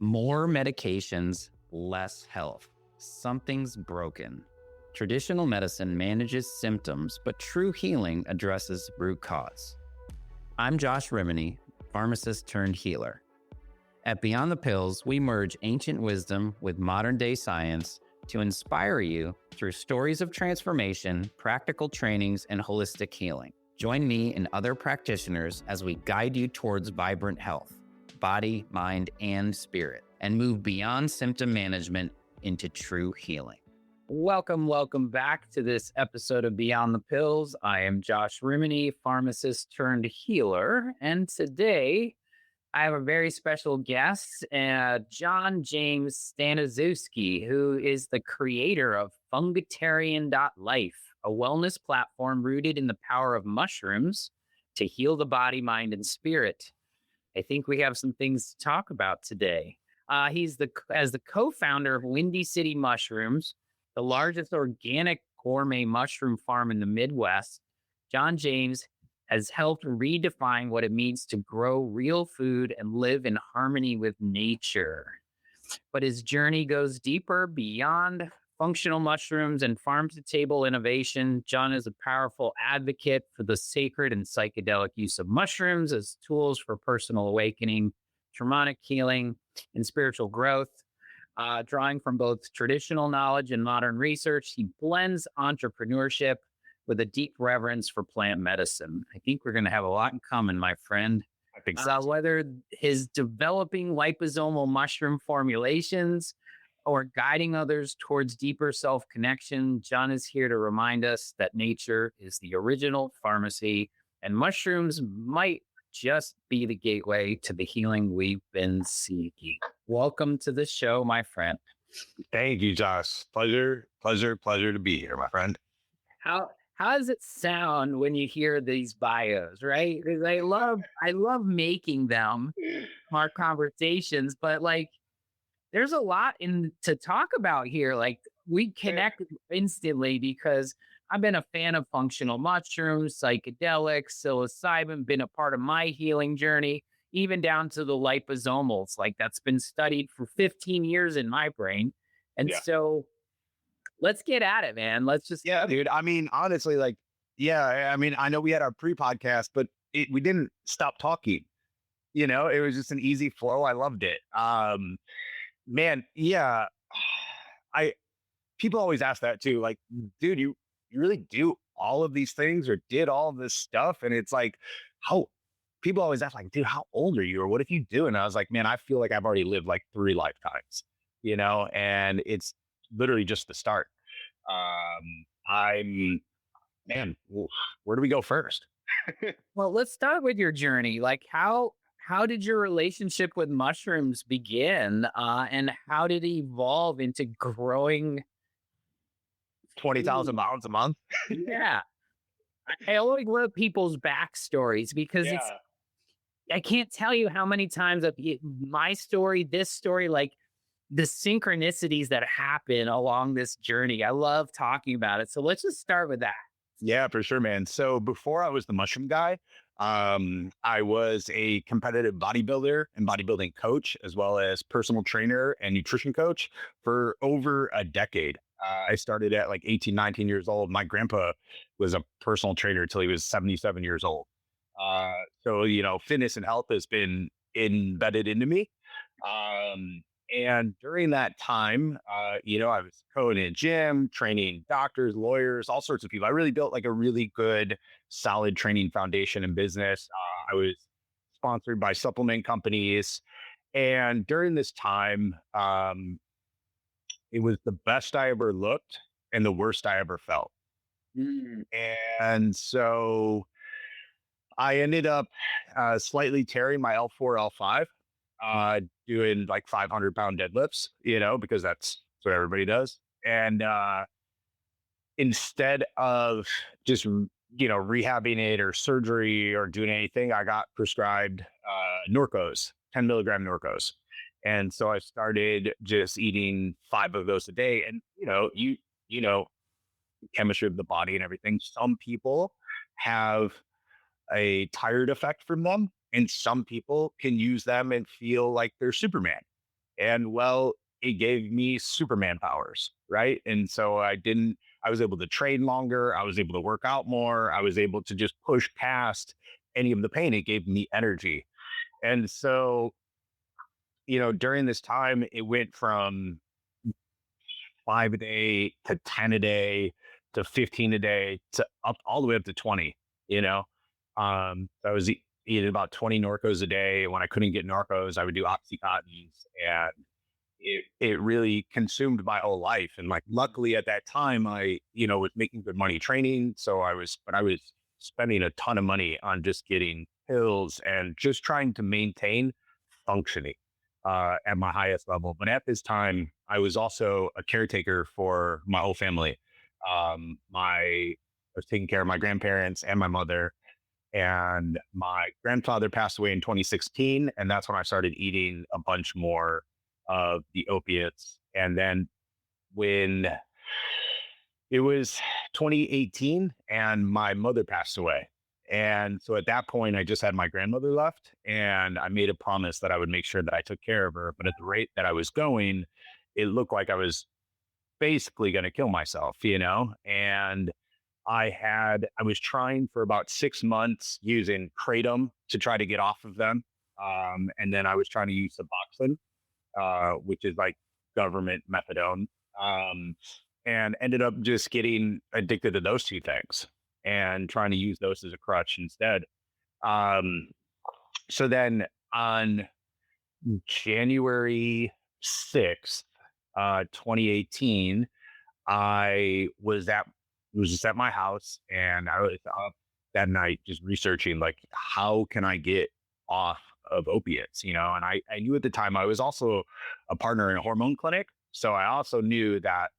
More medications, less health. Something's broken. Traditional medicine manages symptoms, but true healing addresses root cause. I'm Josh Rimini, pharmacist turned healer. At Beyond the Pills, we merge ancient wisdom with modern day science to inspire you through stories of transformation, practical trainings, and holistic healing. Join me and other practitioners as we guide you towards vibrant health, body, mind, and spirit, and move beyond symptom management into true healing. Welcome back to this episode of Beyond the Pills. I am Josh Rimini, pharmacist turned healer, and today I have a very special guest, John James Staniszewski, who is the creator of Fungitarian.life, a wellness platform rooted in the power of mushrooms to heal the body, mind, and spirit. I think we have some things to talk about today. He's as the co-founder of Windy City Mushrooms, the largest organic gourmet mushroom farm in the Midwest. John James has helped redefine what it means to grow real food and live in harmony with nature. But his journey goes deeper beyond functional mushrooms and farm-to-table innovation. John is a powerful advocate for the sacred and psychedelic use of mushrooms as tools for personal awakening, shamanic healing, and spiritual growth. Drawing from both traditional knowledge and modern research, he blends entrepreneurship with a deep reverence for plant medicine. I think we're going to have a lot in common, my friend. I think so. Whether his developing liposomal mushroom formulations or guiding others towards deeper self-connection, John is here to remind us that nature is the original pharmacy and mushrooms might just be the gateway to the healing we've been seeking. Welcome to the show, my friend. Thank you, Josh. Pleasure to be here, my friend. How does it sound when you hear these bios, right? Because I love making them, our conversations, but like there's a lot to talk about here. Like we connected instantly because I've been a fan of functional mushrooms, psychedelics, psilocybin, been a part of my healing journey, even down to the liposomals. Like that's been studied for 15 years in my brain. And so let's get at it, man. Let's just. Yeah, dude. I mean, honestly, I know we had our pre-podcast, but we didn't stop talking. You know, it was just an easy flow. I loved it. Man, yeah. People always ask that too. Like, dude, you really do all of these things or did all of this stuff? And it's like, how people always ask, like, dude, how old are you? Or what if you do? And I was like, man, I feel like I've already lived like 3 lifetimes, you know, and it's literally just the start. Where do we go first? Well, let's start with your journey. Like how did your relationship with mushrooms begin? And how did it evolve into growing 20,000 pounds a month? Yeah. I always love people's backstories because I can't tell you how many times my story, this story, like the synchronicities that happen along this journey. I love talking about it. So let's just start with that. Yeah, for sure, man. So before I was the mushroom guy, I was a competitive bodybuilder and bodybuilding coach, as well as personal trainer and nutrition coach for over a decade. I started at like 18, 19 years old. My grandpa was a personal trainer until he was 77 years old. So, you know, fitness and health has been embedded into me. And during that time, you know, I was going in a gym, training doctors, lawyers, all sorts of people. I really built like a really good, solid training foundation in business. I was sponsored by supplement companies. And during this time, it was the best I ever looked and the worst I ever felt. And so I ended up slightly tearing my L4, L5, doing like 500-pound deadlifts, you know, because that's what everybody does. And instead of just, you know, rehabbing it or surgery or doing anything, I got prescribed Norcos, 10 milligram Norcos. And so I started just eating 5 of those a day. And, you know, chemistry of the body and everything. Some people have a tired effect from them, and some people can use them and feel like they're Superman. And well, it gave me Superman powers, right? And so I was able to train longer. I was able to work out more. I was able to just push past any of the pain. It gave me energy. And so, during this time, it went from 5 a day to 10 a day to 15 a day to up all the way up to 20, you know? I was eating about 20 Norcos a day. When I couldn't get Norcos, I would do Oxycontins, and it really consumed my whole life. And like, luckily at that time, I, was making good money training. But I was spending a ton of money on just getting pills and just trying to maintain functioning at my highest level. But at this time, I was also a caretaker for my whole family. I was taking care of my grandparents and my mother, and my grandfather passed away in 2016. And that's when I started eating a bunch more of the opiates. And then when it was 2018 and my mother passed away. And so at that point, I just had my grandmother left, and I made a promise that I would make sure that I took care of her. But at the rate that I was going, it looked like I was basically going to kill myself, And I was trying for about 6 months using kratom to try to get off of them. And then I was trying to use Suboxone, which is like government methadone, um, and ended up just getting addicted to those two things and trying to use those as a crutch instead. Um, so then on January 6th, 2018, I was just at my house, and I was up that night just researching like, how can I get off of opiates, and I knew at the time I was also a partner in a hormone clinic. So I also knew that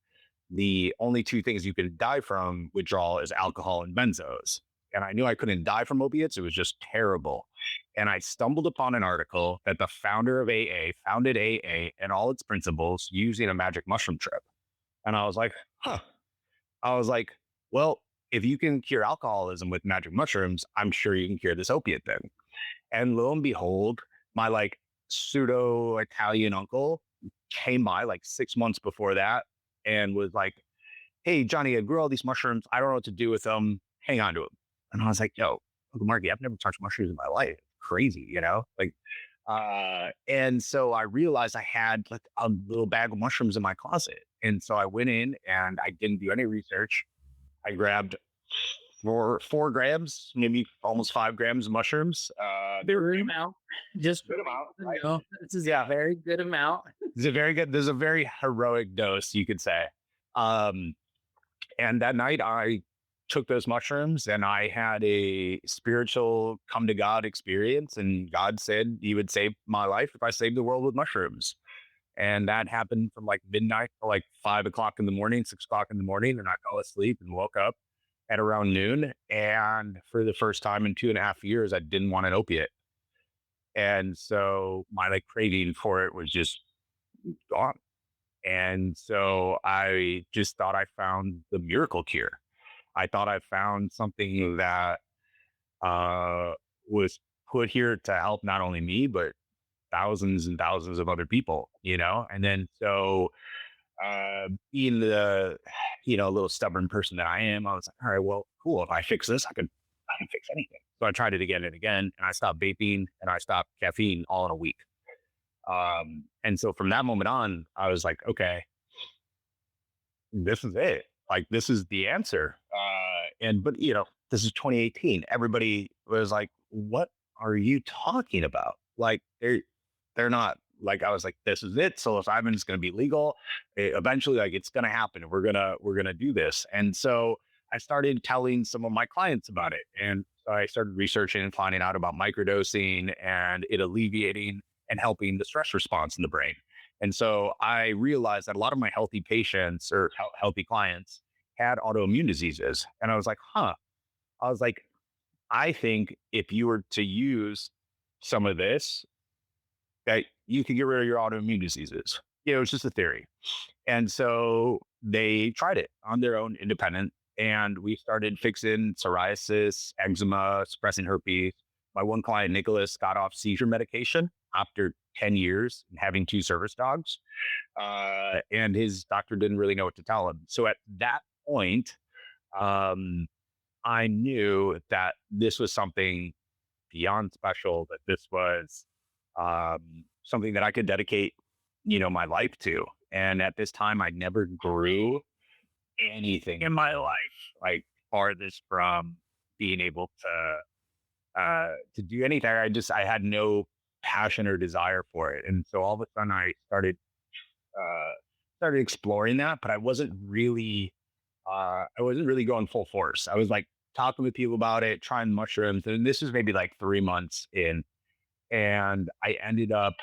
the only two things you can die from withdrawal is alcohol and benzos. And I knew I couldn't die from opiates. It was just terrible. And I stumbled upon an article that the founder of AA founded AA and all its principles using a magic mushroom trip. And I was like, huh. I was like, well, if you can cure alcoholism with magic mushrooms, I'm sure you can cure this opiate thing. And lo and behold, my like pseudo Italian uncle came by like 6 months before that and was like, "Hey, Johnny, I grew all these mushrooms. I don't know what to do with them. Hang on to them." And I was like, "Yo, Uncle Marky, I've never touched mushrooms in my life. Crazy, Like, and so I realized I had like a little bag of mushrooms in my closet. And so I went in and I didn't do any research. I grabbed 4 grams, maybe almost 5 grams of mushrooms. They were Good amount. Just good amount, right? no, this is a Yeah, very good amount. it's a very good. There's a very heroic dose, you could say. Um, and that night, I took those mushrooms, and I had a spiritual come to God experience. And God said He would save my life if I saved the world with mushrooms. And that happened from like midnight to like 5 o'clock in the morning, 6 o'clock in the morning. And I fell asleep and woke up at around noon. And for the first time in 2.5 years, I didn't want an opiate. And so my like craving for it was just gone. And so I just thought I found the miracle cure. I thought I found something that uh, was put here to help not only me, but thousands and thousands of other people, And then so being the, little stubborn person that I am, I was like, all right, well, cool. If I fix this, I can fix anything. So I tried it again and again, and I stopped vaping and I stopped caffeine all in a week. And so from that moment on, I was like, okay, this is it. Like, this is the answer. But this is 2018. Everybody was like, what are you talking about? Like, they're not like, I was like, this is it. Psilocybin is going to be legal. Eventually, like, it's going to happen. We're going to do this. And so I started telling some of my clients about it. And so I started researching and finding out about microdosing and it alleviating and helping the stress response in the brain. And so I realized that a lot of my healthy patients or healthy clients had autoimmune diseases. And I was like, huh. I was like, I think if you were to use some of this, that you could get rid of your autoimmune diseases. It was just a theory. And so they tried it on their own independent. And we started fixing psoriasis, eczema, suppressing herpes. My one client, Nicholas, got off seizure medication after 10 years and having two service dogs. And his doctor didn't really know what to tell him. So at that point, um, I knew that this was something beyond special, that this was something that I could dedicate, my life to. And at this time, I never grew anything in my life, like farthest from being able to do anything. I had no passion or desire for it. And so all of a sudden I started exploring that, but I wasn't really going full force. I was like talking with people about it, trying mushrooms. And this was maybe like 3 months in. And I ended up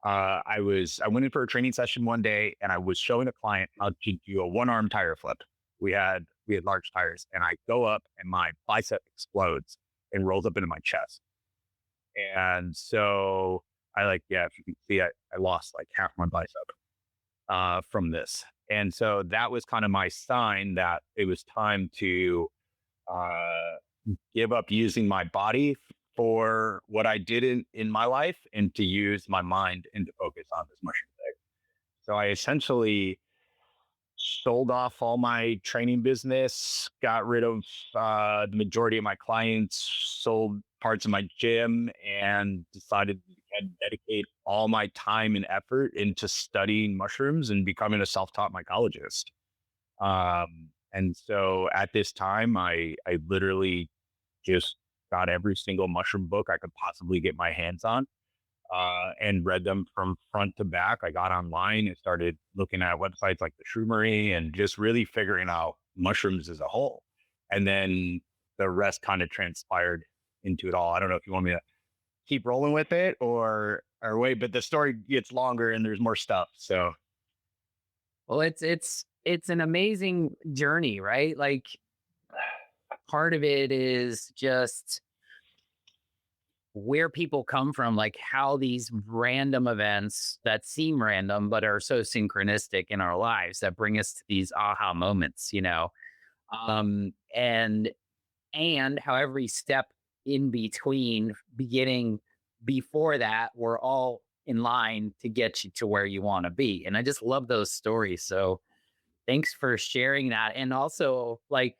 I went in for a training session one day and I was showing a client how to do a one-arm tire flip. We had large tires, and I go up and my bicep explodes and rolls up into my chest. And so if you can see, I lost like half my bicep from this. And so that was kind of my sign that it was time to uh, give up using my body for what I did in my life, and to use my mind and to focus on this mushroom thing. So I essentially sold off all my training business, got rid of the majority of my clients, sold parts of my gym, and decided to dedicate all my time and effort into studying mushrooms and becoming a self-taught mycologist. And so at this time, I literally just got every single mushroom book I could possibly get my hands on, and read them from front to back. I got online and started looking at websites like the Shroomery and just really figuring out mushrooms as a whole. And then the rest kind of transpired into it all. I don't know if you want me to keep rolling with it or wait, but the story gets longer and there's more stuff. So Well, it's an amazing journey, right? Like part of it is just where people come from, like how these random events that seem random but are so synchronistic in our lives that bring us to these aha moments, um and and how every step in between, beginning before that, we're all in line to get you to where you want to be. And I just love those stories. So thanks for sharing that. And also, like,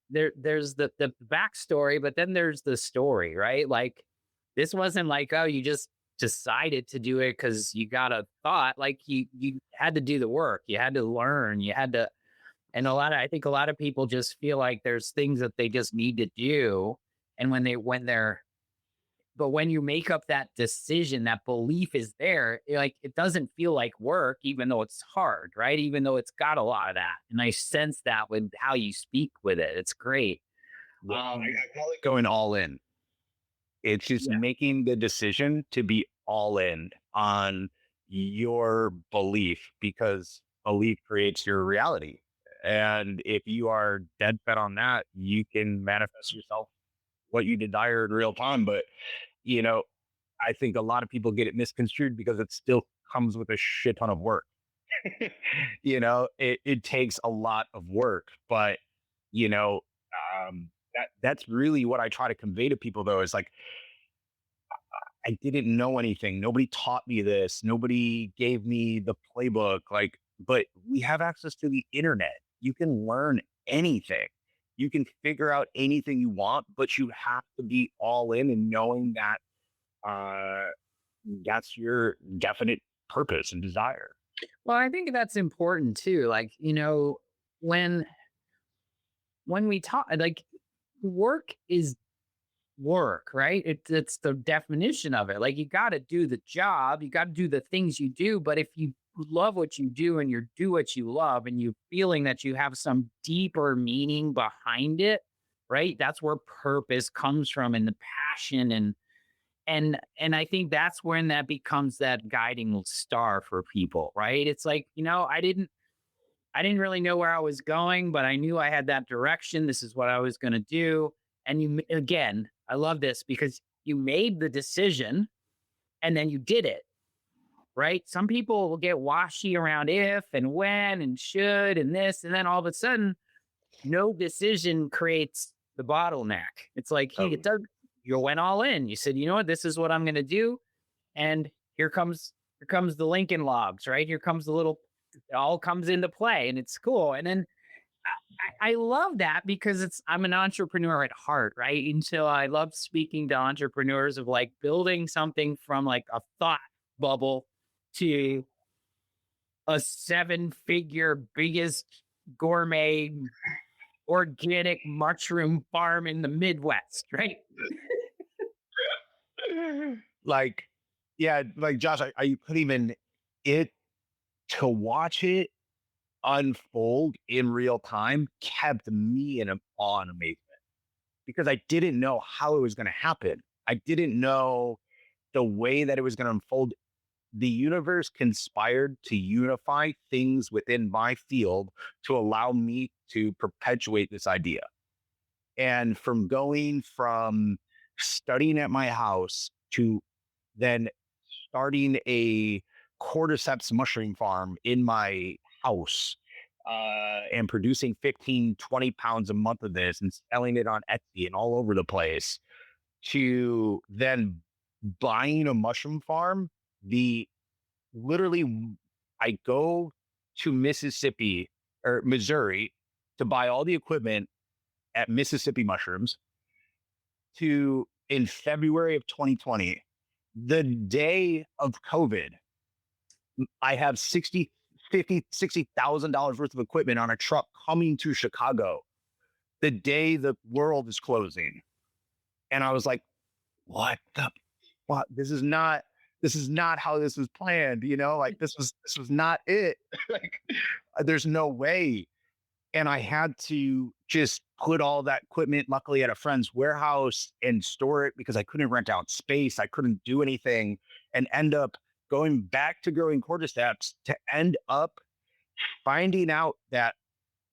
there's the backstory, but then there's the story, right? Like, this wasn't like, oh, you just decided to do it because you got a thought. Like, you had to do the work, you had to learn, you had to. And I think a lot of people just feel like there's things that they just need to do. And but when you make up that decision, that belief is there, like, it doesn't feel like work, even though it's hard, right? Even though it's got a lot of that. And I sense that with how you speak with it. It's great. yeah, I call it going all in. It's just Yeah. making the decision to be all in on your belief, because belief creates your reality. And if you are dead set on that, you can manifest yourself what you desire in real time. But, you know, I think a lot of people get it misconstrued because it still comes with a shit ton of work. It takes a lot of work, but, you know, that's really what I try to convey to people, though, is like, I didn't know anything. Nobody taught me this. Nobody gave me the playbook. Like, but we have access to the internet. You can learn anything. You can figure out anything you want, but you have to be all in and knowing that uh, that's your definite purpose and desire. Well, I think that's important too. Like, when we talk, like, work is work, right? It's the definition of it. Like, you got to do the job, you got to do the things you do. But if you love what you do and you do what you love and you feeling that you have some deeper meaning behind it, right? That's where purpose comes from, and the passion, and I think that's when that becomes that guiding star for people, right? It's like, I didn't really know where I was going, but I knew I had that direction. This is what I was going to do. And again, I love this because you made the decision and then you did it, right? Some people will get washy around if and when and should and this. And then all of a sudden, no decision creates the bottleneck. It's like, hey, Oh, it does. You went all in. You said, you know what? This is what I'm going to do. And here comes the Lincoln Logs, right? Here comes the little, it all comes into play, and it's cool. And then I love that because I'm an entrepreneur at heart, right? And so I love speaking to entrepreneurs of like building something from like a thought bubble to a seven-figure biggest gourmet organic mushroom farm in the Midwest, right? Like, yeah, like Josh, I couldn't even it to watch it unfold in real time kept me in awe and amazement because I didn't know how it was going to happen. I didn't know the way that it was going to unfold. The universe conspired to unify things within my field to allow me to perpetuate this idea. And from going from studying at my house to then starting a cordyceps mushroom farm in my house and producing 15, 20 pounds a month of this and selling it on Etsy and all over the place to then buying a mushroom farm. The literally, I go to Mississippi or Missouri to buy all the equipment at Mississippi Mushrooms to in February of 2020, the day of COVID, I have 60, 50, $60,000 worth of equipment on a truck coming to Chicago the day the world is closing. And I was like, what the what? This is not how this was planned, like this was not it. Like there's no way. And I had to just put all that equipment, luckily, at a friend's warehouse and store it because I couldn't rent out space. I couldn't do anything and end up going back to growing cordyceps to end up finding out that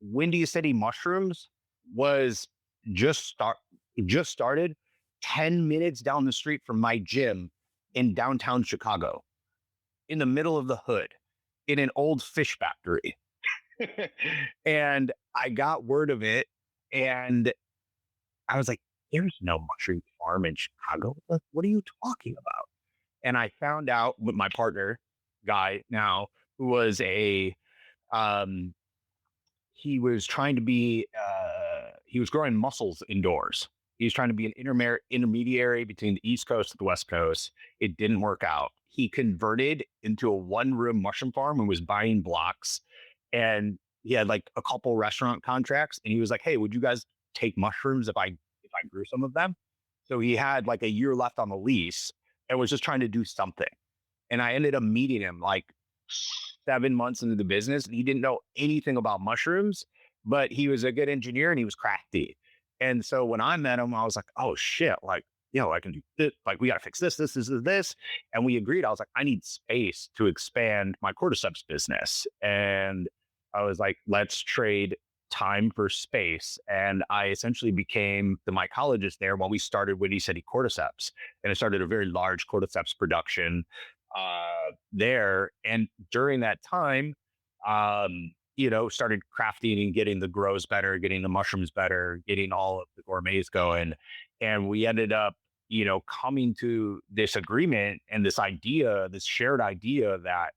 Windy City Mushrooms was just start just started 10 minutes down the street from my gym in downtown Chicago, in the middle of the hood, in an old fish factory. And I got word of it and I was like, there's no mushroom farm in Chicago. What are you talking about? And I found out with my partner guy now, who was um, he was trying to be, he was growing mussels indoors. He was trying to be an intermediary between the East Coast and the West Coast. It didn't work out. He converted into a one-room mushroom farm and was buying blocks. And he had like a couple restaurant contracts. And he was like, "Hey, would you guys take mushrooms if I grew some of them?" So he had like a year left on the lease and was just trying to do something. And I ended up meeting him like 7 months into the business. And he didn't know anything about mushrooms, but he was a good engineer and he was crafty. And so when I met him, I was like, oh shit, like, I can do this. Like, we got to fix this. And we agreed. I was like, I need space to expand my cordyceps business. And I was like, let's trade time for space. And I essentially became the mycologist there while we started Windy City Cordyceps. And I started a very large cordyceps production there. And during that time, started crafting and getting the grows better, getting the mushrooms better, getting all of the gourmets going. And we ended up, coming to this agreement and this shared idea that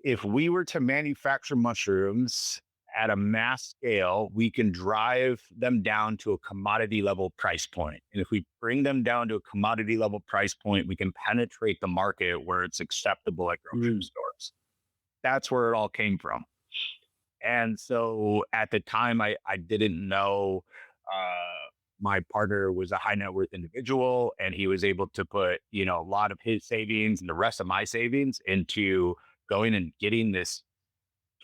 if we were to manufacture mushrooms at a mass scale, we can drive them down to a commodity level price point. And if we bring them down to a commodity level price point, we can penetrate the market where it's acceptable at grocery stores. That's where it all came from. And so at the time, I didn't know my partner was a high net worth individual and he was able to put, a lot of his savings and the rest of my savings into going and getting this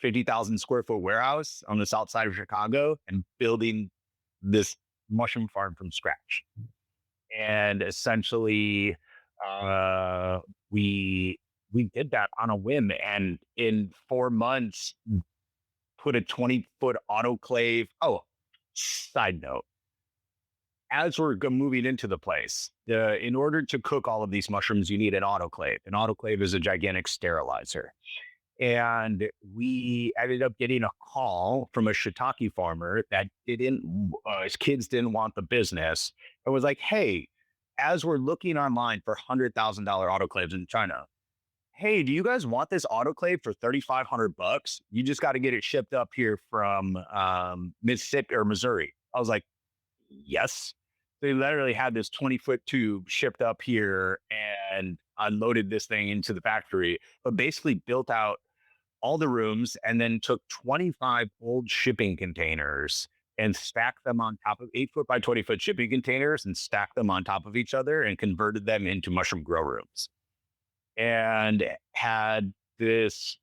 50,000 square foot warehouse on the south side of Chicago and building this mushroom farm from scratch. And essentially, we did that on a whim. And in 4 months, put a 20-foot autoclave. Oh, side note. As we're moving into the place, in order to cook all of these mushrooms, you need an autoclave. An autoclave is a gigantic sterilizer. And we ended up getting a call from a shiitake farmer that his kids didn't want the business and was like, hey, as we're looking online for $100,000 autoclaves in China, hey, do you guys want this autoclave for $3,500? You just got to get it shipped up here from Mississippi or Missouri. I was like, yes. They literally had this 20-foot tube shipped up here and unloaded this thing into the factory, but basically built out all the rooms and then took 25 old shipping containers and stacked them on top of 8-foot by 20-foot shipping containers and stacked them on top of each other and converted them into mushroom grow rooms and had this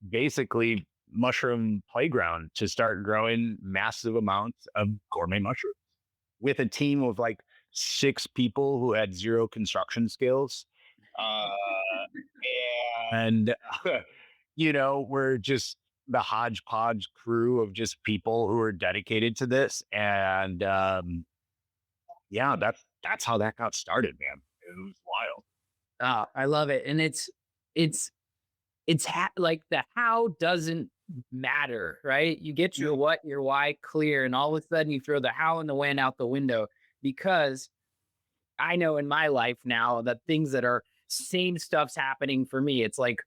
basically mushroom playground to start growing massive amounts of gourmet mushrooms with a team of like 6 people who had 0 construction skills. Uh, and, we're just the hodgepodge crew of just people who are dedicated to this. And yeah, that's how that got started, man. It was wild. I love it. And it's like the how doesn't matter, right? You get your what, your why clear, and all of a sudden you throw the how and the when out the window because I know in my life now that things that are same stuff's happening for me. It's like,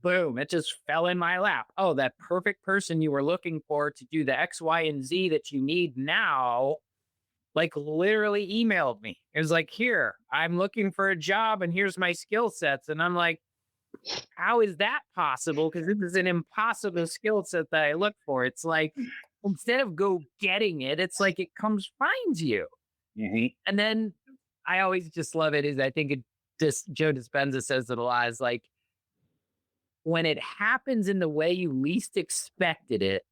boom, it just fell in my lap. Oh, that perfect person you were looking for to do the X, Y, and Z that you need now, like literally emailed me. It was like, here, I'm looking for a job and here's my skill sets. And I'm like, how is that possible? Because this is an impossible skill set that I look for. It's like, instead of go getting it, it's like it comes, finds you. Mhm. And then I always just love it is I think it just Joe Dispenza says it a lot is like when it happens in the way you least expected it,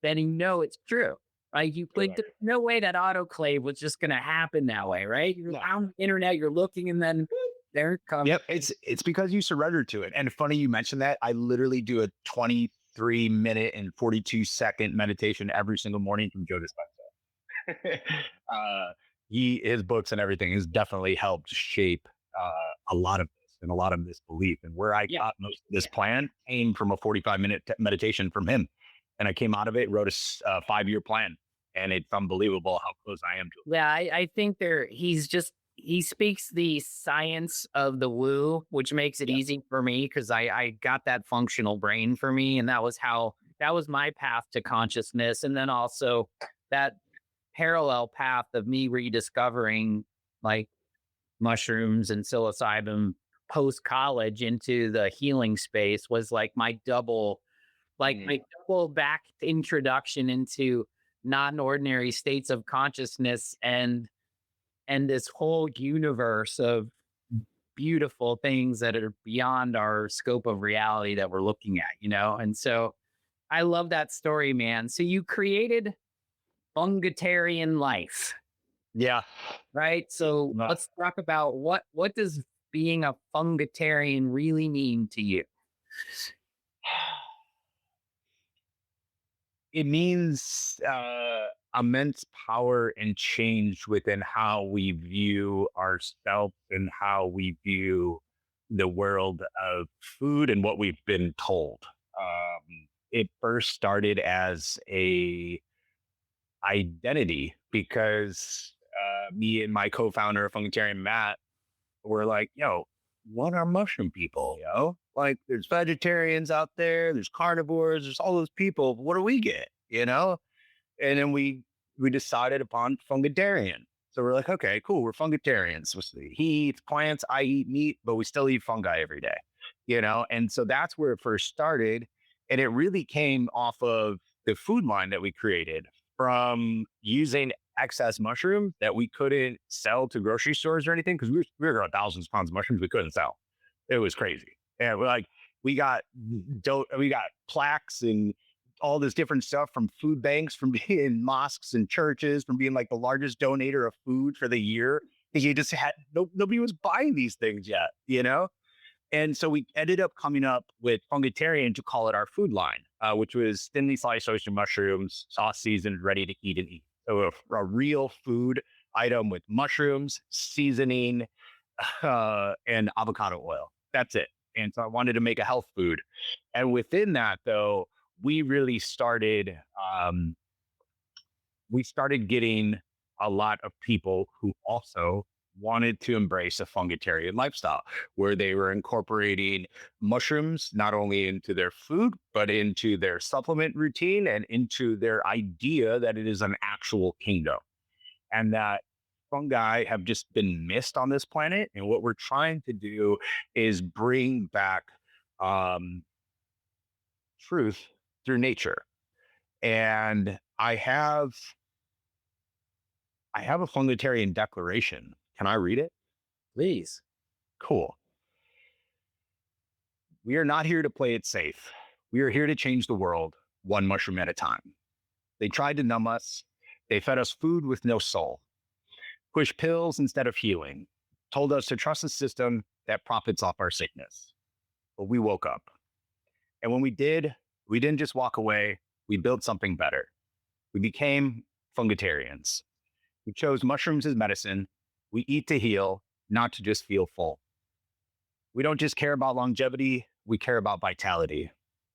then you know it's true. Right? You like Correct. there's no way that autoclave was just gonna happen that way, right? You're No. on the internet, you're looking, and then boop, there it comes. Yep, it's because you surrendered to it. And funny you mentioned that. I literally do a 23-minute and 42-second meditation every single morning from Joe Dispenza. His books and everything has definitely helped shape a lot of this and a lot of this belief. And where I Yeah. got most of this plan came from a 45-minute meditation from him. And I came out of it, wrote a 5-year plan, and it's unbelievable how close I am to it. Yeah, I think he speaks the science of the woo, which makes it Yeah. easy for me because I got that functional brain for me. And that was my path to consciousness. And then also that parallel path of me rediscovering like mushrooms and psilocybin post college into the healing space was like Mm. my double back introduction into non-ordinary states of consciousness and this whole universe of beautiful things that are beyond our scope of reality that we're looking at. And so I love that story, man. So you created Fungitarian.life, Yeah. right? So No. let's talk about what does being a Fungitarian really mean to you? It means immense power and change within how we view ourselves and how we view the world of food and what we've been told. It first started as a identity because me and my co-founder of Fungitarian, Matt, were like, yo, what are mushroom people? Like there's vegetarians out there, there's carnivores, there's all those people. What do we get? And then we decided upon fungitarian. So we're like, okay, cool, we're fungitarians. So he eats plants, I eat meat, but we still eat fungi every day. And so that's where it first started. And it really came off of the food line that we created from using excess mushroom that we couldn't sell to grocery stores or anything because we were growing thousands of pounds of mushrooms we couldn't sell. It was crazy. And we're like, we got plaques and all this different stuff from food banks, from being in mosques and churches, from being like the largest donator of food for the year. You just had nobody was buying these things yet. And so we ended up coming up with Fungitarian to call it our food line, which was thinly sliced oyster mushrooms, sauce seasoned, ready to eat and eat. So a real food item with mushrooms, seasoning, and avocado oil. That's it. And so I wanted to make a health food. And within that, though, we really started, we started getting a lot of people who also wanted to embrace a Fungitarian lifestyle where they were incorporating mushrooms not only into their food, but into their supplement routine and into their idea that it is an actual kingdom and that fungi have just been missed on this planet. And what we're trying to do is bring back um, truth through nature. And I have a Fungitarian declaration. Can I read it? Please. Cool. We are not here to play it safe. We are here to change the world one mushroom at a time. They tried to numb us. They fed us food with no soul, pushed pills instead of healing, told us to trust a system that profits off our sickness. But we woke up. And when we did, we didn't just walk away. We built something better. We became Fungitarians. We chose mushrooms as medicine. We eat to heal, not to just feel full. We don't just care about longevity, we care about vitality.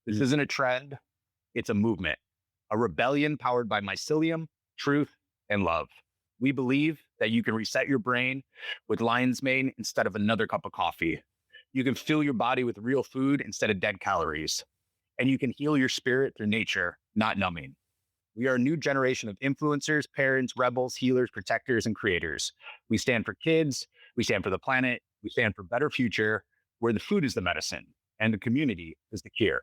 This isn't a trend, it's a movement, a rebellion powered by mycelium, truth, and love. We believe that you can reset your brain with lion's mane instead of another cup of coffee. You can fill your body with real food instead of dead calories. And you can heal your spirit through nature, not numbing. We are a new generation of influencers, parents, rebels, healers, protectors, and creators. We stand for kids. We stand for the planet. We stand for a better future where the food is the medicine and the community is the cure.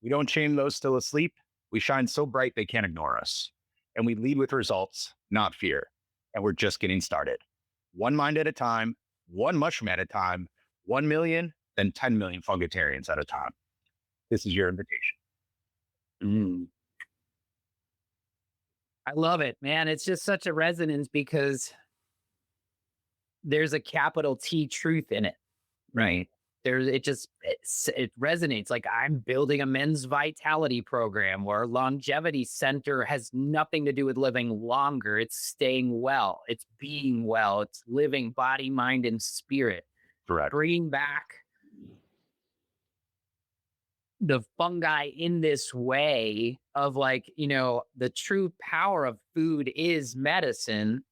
We don't shame those still asleep. We shine so bright they can't ignore us. And we lead with results, not fear. And we're just getting started. One mind at a time, one mushroom at a time, 1 million, then 10 million Fungitarians at a time. This is your invitation. Mm. I love it, man. It's just such a resonance because there's a capital T truth in it, right? It resonates. Like I'm building a men's vitality program where longevity center has nothing to do with living longer. It's staying well. It's being well. It's living body, mind, and spirit. Correct. Bringing back the fungi in this way of like, the true power of food is medicine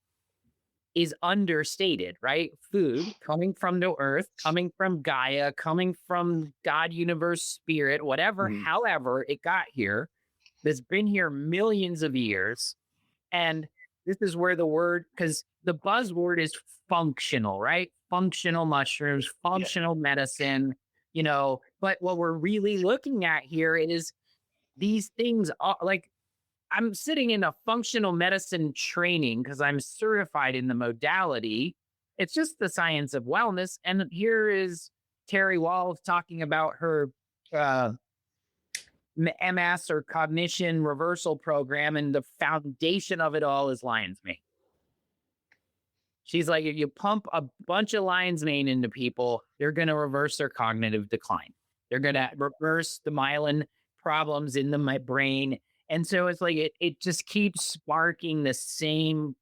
is understated, right? Food coming from the earth, coming from Gaia, coming from God, universe, spirit, whatever, however it got here, that's been here millions of years. And this is where because the buzzword is functional, right? Functional mushrooms, functional medicine, but what we're really looking at here is these things are like, I'm sitting in a functional medicine training because I'm certified in the modality. It's just the science of wellness. And here is Terry Walls talking about her MS or cognition reversal program. And the foundation of it all is lion's mane. She's like, if you pump a bunch of lion's mane into people, they're going to reverse their cognitive decline. They're going to reverse the myelin problems in my brain. And so it's like, it just keeps sparking the same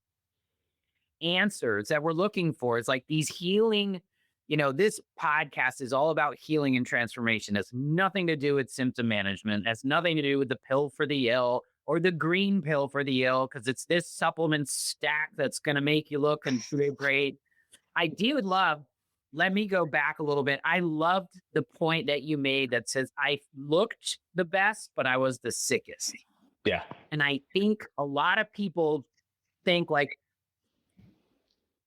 answers that we're looking for. It's like these healing, this podcast is all about healing and transformation. It has nothing to do with symptom management. It has nothing to do with the pill for the ill or the green pill for the ill, because it's this supplement stack that's going to make you look and feel great. Let me go back a little bit. I loved the point that you made that says, I looked the best, but I was the sickest. Yeah. And I think a lot of people think like,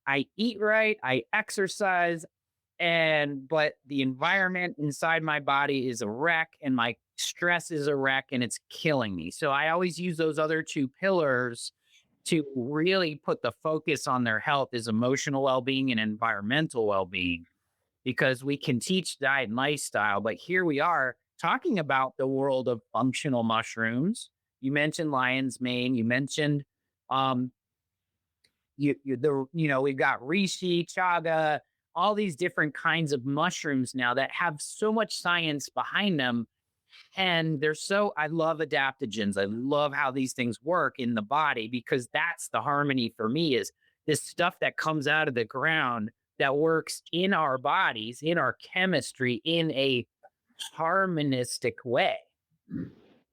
I eat right, I exercise, but the environment inside my body is a wreck and my stress is a wreck and it's killing me. So I always use those other two pillars to really put the focus on their health, is emotional well-being and environmental well-being, because we can teach diet and lifestyle, but here we are talking about the world of functional mushrooms. You mentioned lion's mane, you mentioned we've got reishi, chaga, all these different kinds of mushrooms now that have so much science behind them. And I love adaptogens. I love how these things work in the body, because that's the harmony for me, is this stuff that comes out of the ground that works in our bodies, in our chemistry, in a harmonistic way,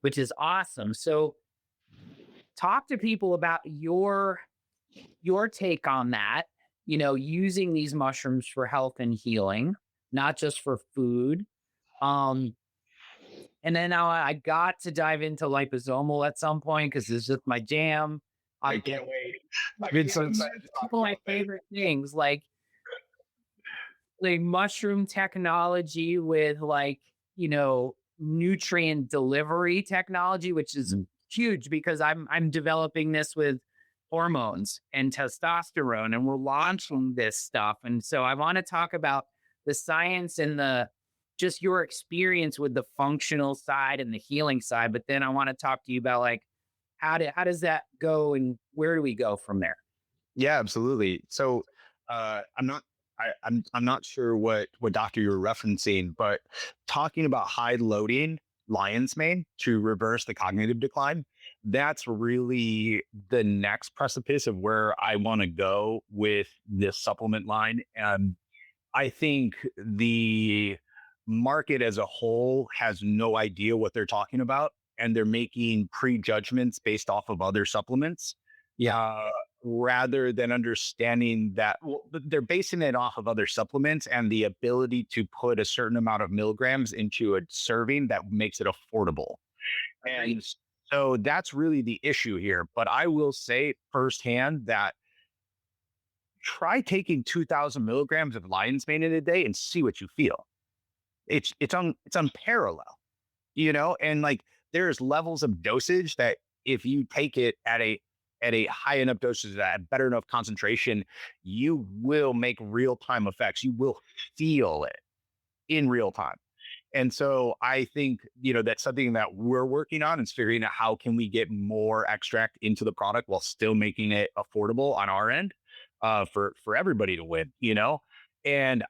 which is awesome. So talk to people about your take on that. using these mushrooms for health and healing, not just for food. Um, and then I got to dive into liposomal at some point because it's just my jam. I I can't wait. I'm it's so excited to talk one of my about this. favorite things, like mushroom technology with nutrient delivery technology, which is huge because I'm developing this with hormones and testosterone, and we're launching this stuff. And so I want to talk about the science and the just your experience with the functional side and the healing side. But then I want to talk to you about like how does that go and where do we go from there? Yeah, absolutely. So, I'm not, I'm not sure what doctor you're referencing, but talking about high loading lion's mane to reverse the cognitive decline, that's really the next precipice of where I want to go with this supplement line. And I think the market as a whole has no idea what they're talking about, and they're making prejudgments based off of other supplements Yeah. uh, rather than understanding that they're basing it off of other supplements and the ability to put a certain amount of milligrams into a serving that makes it affordable. Agreed. And so that's really the issue here. But I will say firsthand that try taking 2,000 milligrams of lion's mane in a day and see what you feel. It's unparalleled, and like there's levels of dosage that if you take it at a high enough dosage at better enough concentration, you will make real time effects. You will feel it in real time. And so I think, that's something that we're working on is figuring out how can we get more extract into the product while still making it affordable on our end for everybody to win. And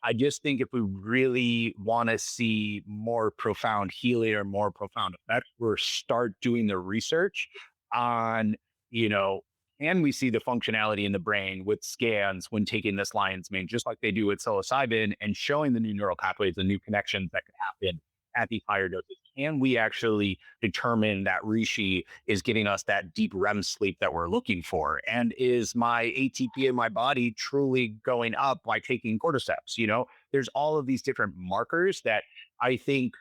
I just think if we really want to see more profound healing or more profound effects, we're start doing the research on, you know, can we see the functionality in the brain with scans when taking this lion's mane, just like they do with psilocybin, and showing the new neural pathways, the new connections that could happen at these higher doses? Can we actually determine that reishi is getting us that deep REM sleep that we're looking for? And is my ATP in my body truly going up by taking cordyceps? There's all of these different markers that I think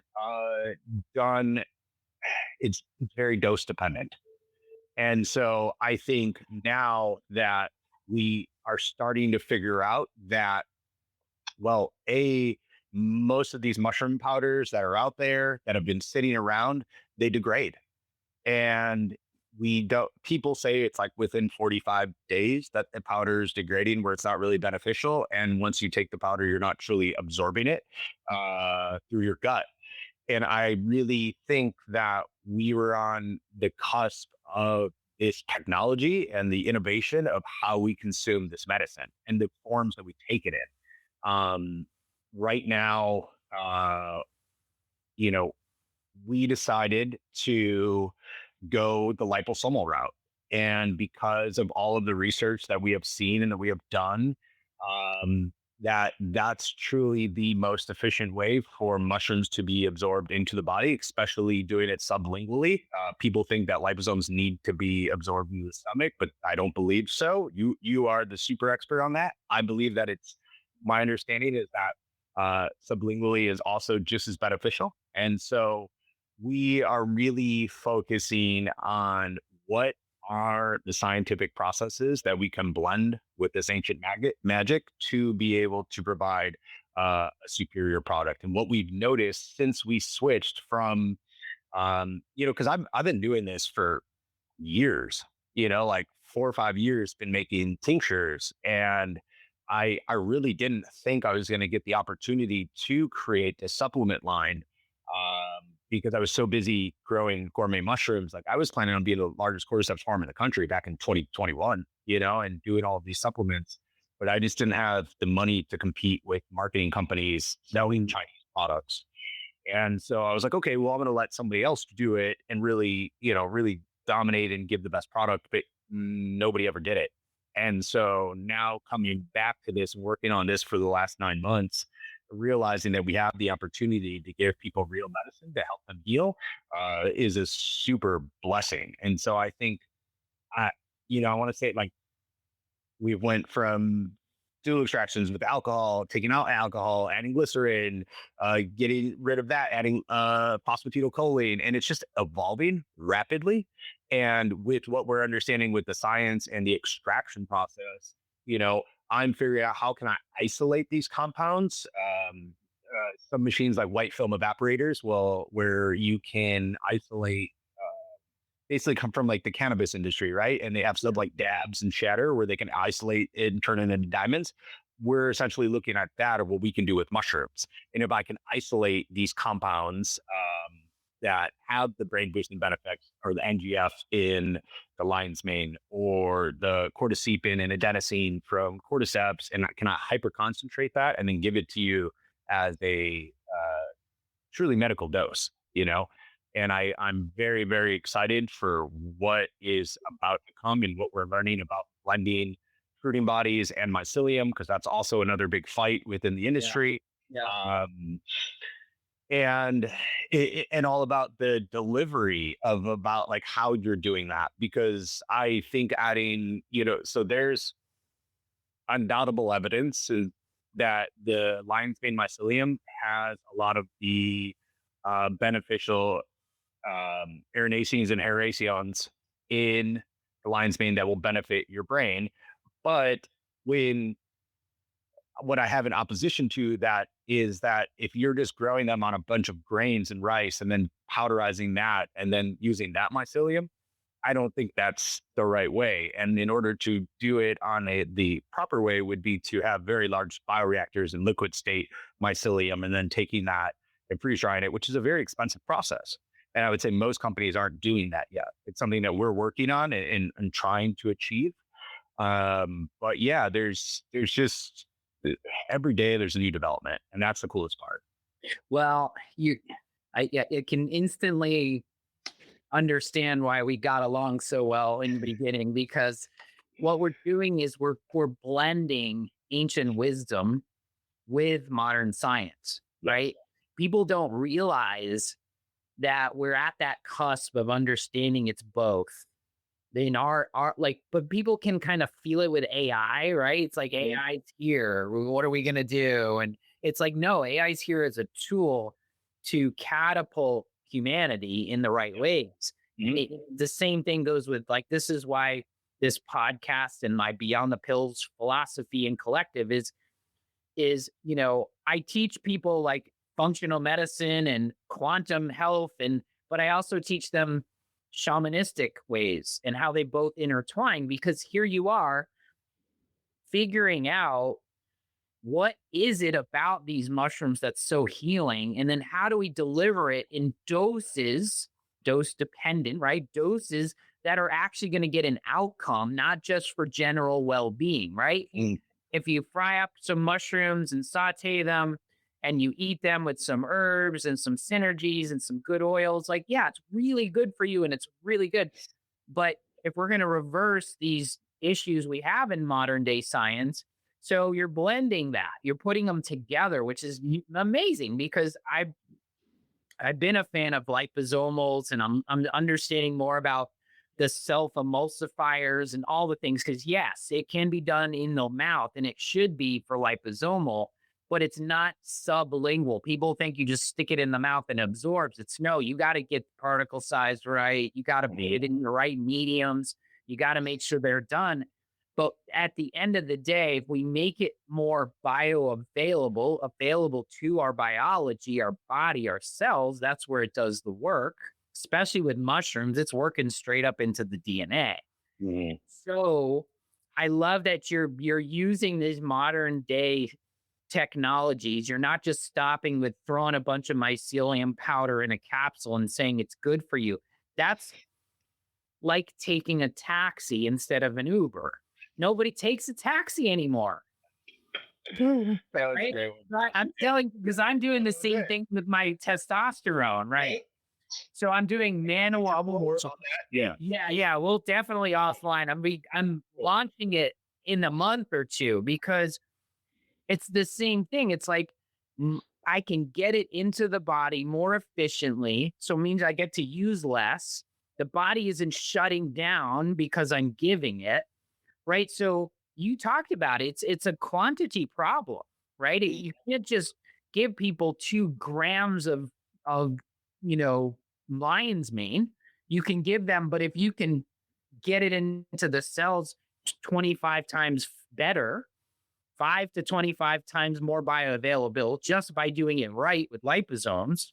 done, it's very dose dependent. And so I think now that we are starting to figure out that, well, most of these mushroom powders that are out there that have been sitting around, they degrade. And we don't, people say it's like within 45 days that the powder is degrading where it's not really beneficial. And once you take the powder, you're not truly absorbing it through your gut. And I really think that we were on the cusp of this technology and the innovation of how we consume this medicine and the forms that we take it in. Right now, you know, we decided to go the liposomal route. And because of all of the research that we have seen and that we have done, that's truly the most efficient way for mushrooms to be absorbed into the body, especially doing it sublingually. People think that liposomes need to be absorbed in the stomach, but I don't believe so. You are the super expert on that. I believe that it's my understanding is that sublingually is also just as beneficial. And so we are really focusing on what are the scientific processes that we can blend with this ancient magic to be able to provide a superior product. And what we've noticed since we switched from, because I've been doing this for years, like 4 or 5 years, been making tinctures, and I really didn't think I was going to get the opportunity to create a supplement line because I was so busy growing gourmet mushrooms. Like I was planning on being the largest cordyceps farm in the country back in 2021, and doing all of these supplements. But I just didn't have the money to compete with marketing companies selling Chinese products. And so I was like, okay, well, I'm going to let somebody else do it and really, really dominate and give the best product. But nobody ever did it. And so now coming back to this and working on this for the last 9 months, realizing that we have the opportunity to give people real medicine to help them heal is a super blessing. And so I think, I want to say like We went from dual extractions with alcohol, taking out alcohol, adding glycerin, getting rid of that, adding phosphatidylcholine, and it's just evolving rapidly. And with what we're understanding with the science and the extraction process, you know, I'm figuring out how can I isolate these compounds. Some machines like white film evaporators, well, where you can isolate basically come from like the cannabis industry, right? And they have stuff like dabs and shatter where they can isolate it and turn it into diamonds. We're essentially looking at that of what we can do with mushrooms. And if I can isolate these compounds that have the brain boosting benefits or the NGF in the lion's mane or the cordycepin and adenosine from cordyceps, and can I hyper concentrate that and then give it to you as a truly medical dose, you know? And I'm very, very excited for what is about to come and what we're learning about blending fruiting bodies and mycelium, because that's also another big fight within the Yeah. industry. Yeah. Um, and and all about the delivery of about like how you're doing that, because I think adding, you know, so there's undoubtable evidence that the lion's mane mycelium has a lot of the beneficial arenaceans and aeraceans in the lion's mane that will benefit your brain. But when what I have in opposition to that is that if you're just growing them on a bunch of grains and rice and then powderizing that and then using that mycelium, I don't think that's the right way. And in order to do it on the proper way would be to have very large bioreactors in liquid state mycelium and then taking that and freeze drying it, which is a very expensive process. And I would say most companies aren't doing that yet. It's something that we're working on and trying to achieve. But yeah, there's just every day there's a new development, and that's the coolest part. Well, yeah, it can instantly understand why we got along so well in the beginning, because what we're doing is we're blending ancient wisdom with modern science, Yeah. right? People don't realize that we're at that cusp of understanding it's both. In our like, but people can kind of feel it with AI, right? It's like Mhm. AI's here. What are we gonna do? And it's like, no, AI's here as a tool to catapult humanity in the right ways. Mhm. The same thing goes with like, this is why this podcast and my Beyond the Pills philosophy and collective is, you know, I teach people like functional medicine and quantum health, and but I also teach them shamanistic ways and how they both intertwine, because here you are figuring out what is it about these mushrooms that's so healing, and then how do we deliver it in doses, dose dependent, right? Doses that are actually going to get an outcome, not just for general well-being, right? Mm. If you fry up some mushrooms and saute them and you eat them with some herbs and some synergies and some good oils, like, yeah, it's really good for you and it's really good. But if we're going to reverse these issues we have in modern day science, so you're blending that, you're putting them together, which is amazing, because I've been a fan of liposomals, and I'm understanding more about the self emulsifiers and all the things. Because yes, it can be done in the mouth, and it should be for liposomal, but it's not sublingual. People think you just stick it in the mouth and it absorbs. It's no, you got to get the particle size right. You got to put Mhm. it in the right mediums. You got to make sure they're done. But at the end of the day, if we make it more bioavailable, available to our biology, our body, our cells, that's where it does the work. Especially with mushrooms, it's working straight up into the DNA. Mhm. So I love that you're using these modern day technologies. You're not just stopping with throwing a bunch of mycelium powder in a capsule and saying it's good for you. That's like taking a taxi instead of an Uber. Nobody takes a taxi anymore, That was a right? great one. Right. I'm telling, because I'm doing the same thing with my testosterone, right? So I'm doing manual. Yeah. Yeah, yeah. We'll definitely offline. I'm launching it in a month or two, because it's the same thing. It's like I can get it into the body more efficiently. So it means I get to use less. The body isn't shutting down because I'm giving it, right? So you talked about it. It's a quantity problem, right? You can't just give people 2 grams of you know lion's mane. You can give them, but if you can get it into the cells 25 times better, 5 to 25 times more bioavailable just by doing it right with liposomes.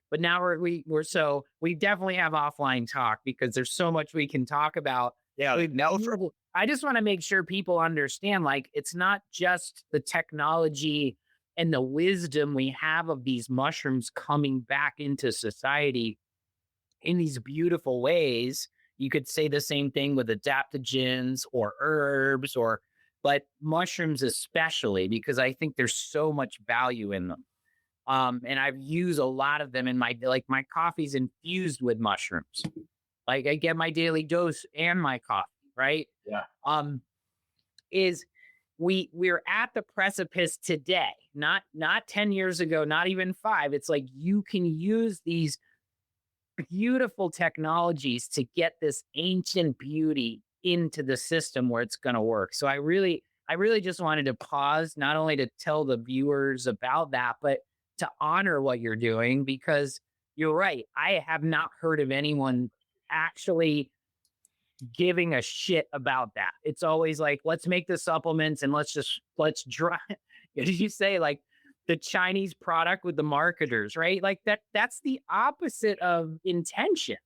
But now we're so we definitely have offline talk because there's so much we can talk about. Yeah. Now, I just want to make sure people understand, like, it's not just the technology and the wisdom we have of these mushrooms coming back into society in these beautiful ways. You could say the same thing with adaptogens or herbs, but mushrooms especially, because I think there's so much value in them. And I've used a lot of them in my coffee's infused with mushrooms. Like, I get my daily dose and my coffee, right? yeah. Um, is we're at the precipice today, not 10 years ago, not even 5. It's like you can use these beautiful technologies to get this ancient beauty into the system where it's going to work. So I really just wanted to pause, not only to tell the viewers about that, but to honor what you're doing, because you're right. I have not heard of anyone actually giving a shit about that. It's always like, let's make the supplements and let's dry. Did you say like the Chinese product with the marketers, right? Like that's the opposite of intention.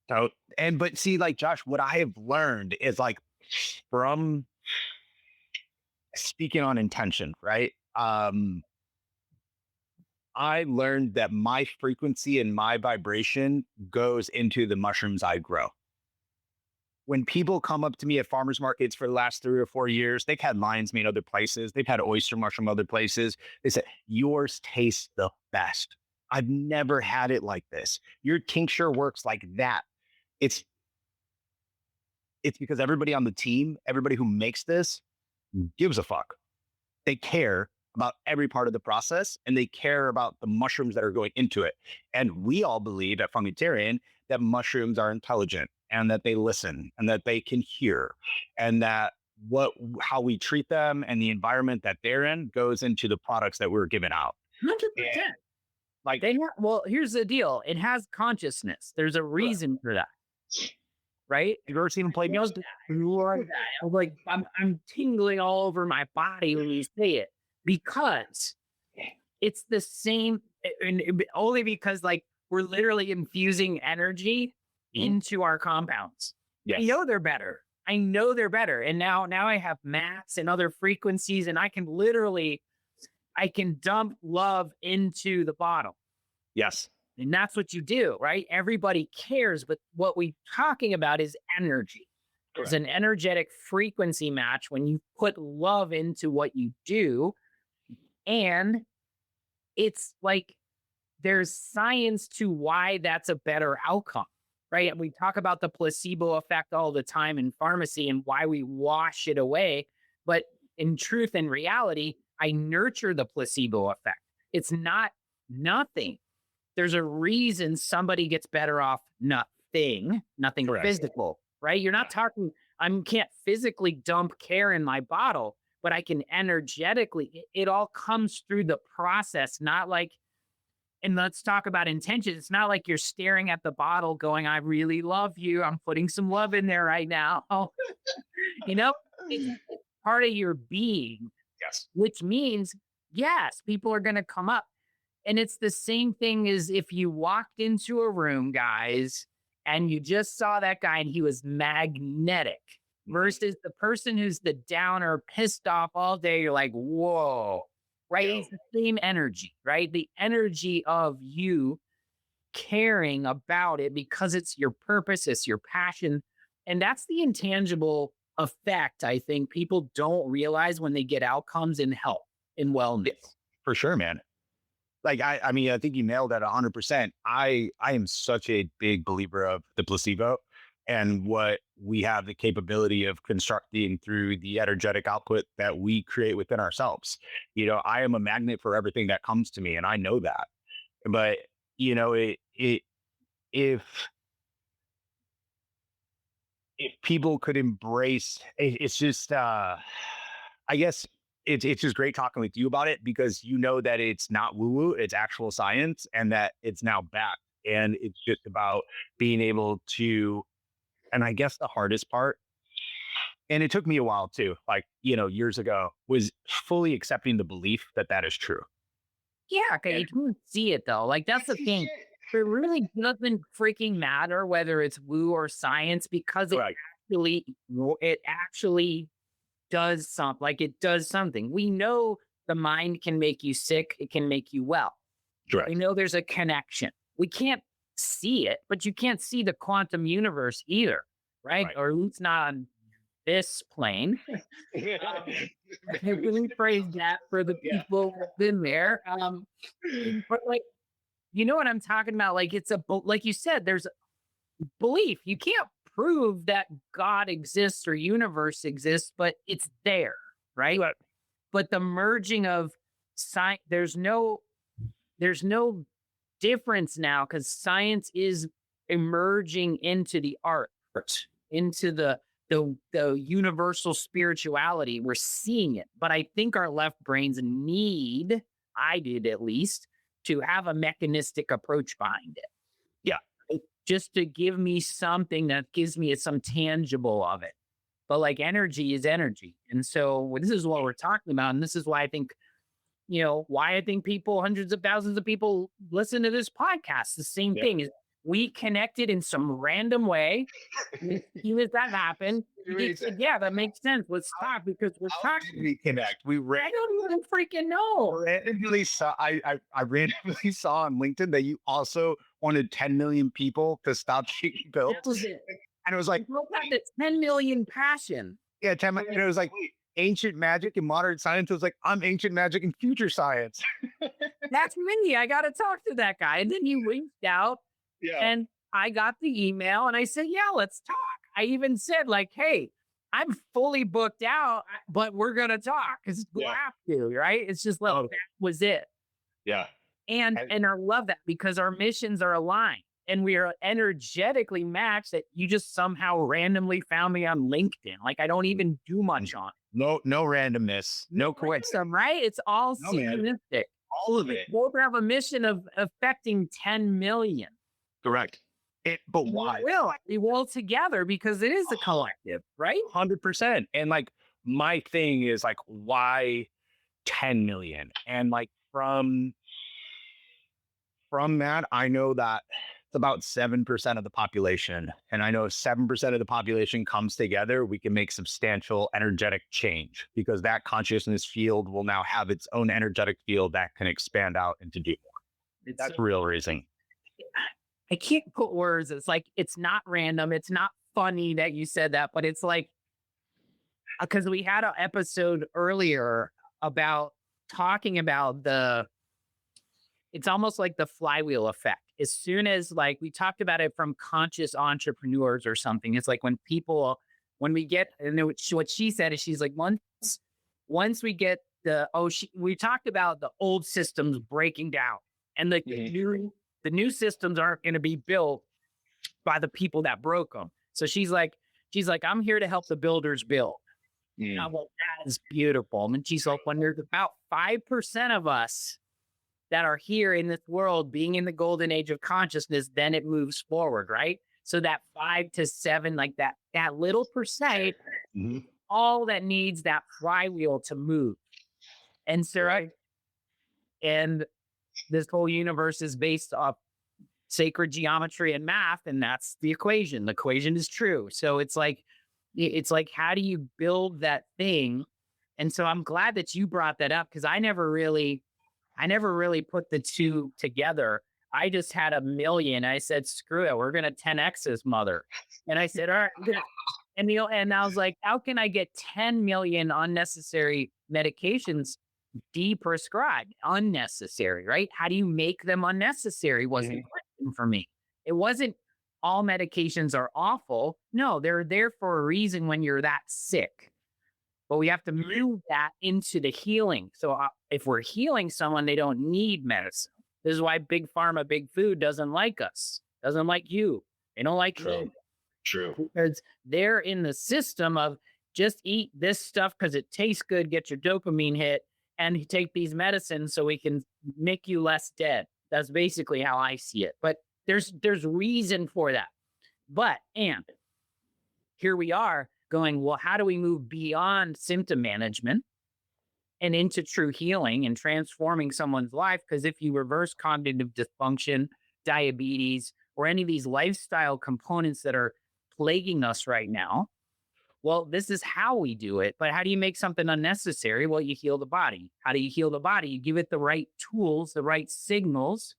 So, but see, like Josh, what I have learned is like from speaking on intention, right? I learned that my frequency and my vibration goes into the mushrooms I grow. When people come up to me at farmers markets for the last 3 or 4 years, they've had lion's mane other places, they've had oyster mushroom other places. They said, yours tastes the best. I've never had it like this. Your tincture works like that. It's because everybody on the team, everybody who makes this gives a fuck. They care about every part of the process and they care about the mushrooms that are going into it. And we all believe at Fungitarian that mushrooms are intelligent and that they listen and that they can hear, and that how we treat them and the environment that they're in goes into the products that we're giving out. 100%. Like, Well, here's the deal. It has consciousness. There's a reason for that. Right? you ever seen them play music? Like I'm tingling all over my body when you say it, because it's the same, and only because like we're literally infusing energy into our compounds. Yes. I know they're better. I know they're better. And now I have mats and other frequencies, and I can dump love into the bottle. Yes. And that's what you do, right? Everybody cares, but what we're talking about is energy. It's an energetic frequency match when you put love into what you do. And it's like there's science to why that's a better outcome, right? And we talk about the placebo effect all the time in pharmacy and why we wash it away. But in truth and reality, I nurture the placebo effect. It's not nothing. There's a reason somebody gets better off nothing Correct. physical, right? You're not talking, I can't physically dump care in my bottle, but I can energetically, it all comes through the process, not like, and let's talk about intention. It's not like you're staring at the bottle going, I really love you. I'm putting some love in there right now. It's part of your being. Yes. Which means, yes, people are going to come up. And it's the same thing as if you walked into a room, guys, and you just saw that guy and he was magnetic versus the person who's the downer, pissed off all day. You're like, whoa, right? It's the same energy, right? The energy of you caring about it because it's your purpose, it's your passion. And that's the intangible effect I think people don't realize when they get outcomes in health, in wellness. For sure, man. Like, I mean, I think you nailed that 100%. I am such a big believer of the placebo and what we have the capability of constructing through the energetic output that we create within ourselves. I am a magnet for everything that comes to me, and I know that. But, if people could embrace, it's just, I guess it's just great talking with you about it because you know that it's not woo woo, it's actual science, and that it's now back. And it's just about being able to, and I guess the hardest part, and it took me a while too, like, years ago, was fully accepting the belief that that is true. Yeah, okay, you can see it though. Like that's the thing. It really doesn't freaking matter whether it's woo or science because Right. it actually does something. Like it does something. We know the mind can make you sick. It can make you well. We Correct. know there's a connection. We can't see it, but you can't see the quantum universe either, right? Right. Or at least not on this plane. I really praise that for the Yeah. people who've been there. But like, you know what I'm talking about? Like like you said, there's a belief. You can't prove that God exists or universe exists, but it's there, right? Right. But the merging of science, there's no difference now because science is emerging into the art, into the universal spirituality. We're seeing it, but I think our left brains need, I did at least, to have a mechanistic approach behind it. Yeah. Just to give me something that gives me some tangible of it. But like energy is energy. And so this is what we're talking about. And this is why I think, why I think hundreds of thousands of people listen to this podcast. The same Yeah. thing is we connected in some random way. As soon as that happened, we said, yeah, that makes sense. Let's talk because we're How did talking. we connect? We I don't even freaking know. randomly saw. I randomly saw on LinkedIn that you also wanted 10 million people to stop taking pills, That was it. and it was like, Broke out the 10 million passion. yeah, 10 million. And it was like, wait, ancient magic and modern science. It was like, I'm ancient magic and future science. That's me. I got to talk to that guy. And then he reached out Yeah. and I got the email and I said, yeah, let's talk. I even said like, hey, I'm fully booked out, but we're going to talk because we'll Yeah. have to, right? It's just, well, Oh. that was it. Yeah. And I love that because our missions are aligned and we are energetically matched that you just somehow randomly found me on LinkedIn. Like I don't even do much on it. No randomness. No coincidence. Random, right? It's all No, man. synchronistic. All of it. Both have a mission of affecting 10 million. Correct. But why? We will together because it is a collective, right? 100%. And like my thing is like, why 10 million? And like from that, I know that it's about 7% of the population. And I know if 7% of the population comes together, we can make substantial energetic change because that consciousness field will now have its own energetic field that can expand out and to do more. That's the real reason. I can't put words. It's like, it's not random. It's not funny that you said that, but it's like, because we had an episode earlier about talking about it's almost like the flywheel effect. As soon as like we talked about it from conscious entrepreneurs or something, it's like when we get, and what she said is she's like, once we get we talked about the old systems breaking down and like the new systems aren't going to be built by the people that broke them. So she's like, I'm here to help the builders build. Mm. Well, that is beautiful. And she's like, when there's about 5% of us that are here in this world being in the golden age of consciousness, then it moves forward, right? So that 5 to 7, like that little percent, all that needs that flywheel to move. And so, and this whole universe is based off sacred geometry and math, and that's the equation. The equation is true. So it's like, how do you build that thing? And so I'm glad that you brought that up because I never really put the two together. I just had 1 million. I said, screw it. We're going to 10X this mother. And I said, all right. And I was like, how can I get 10 million unnecessary medications deprescribed? Unnecessary, right? How do you make them unnecessary was the question for me. It wasn't all medications are awful. No, they're there for a reason when you're that sick. But we have to move that into the healing. So if we're healing someone, they don't need medicine. This is why big pharma, big food doesn't like us, doesn't like you. They don't like you. True. Because they're in the system of just eat this stuff because it tastes good, get your dopamine hit, and you take these medicines so we can make you less dead. That's basically how I see it. But there's reason for that. But and here we are going, well, how do we move beyond symptom management and into true healing and transforming someone's life? Because if you reverse cognitive dysfunction, diabetes, or any of these lifestyle components that are plaguing us right now, well, this is how we do it. But how do you make something unnecessary? Well, you heal the body. How do you heal the body? You give it the right tools, the right signals.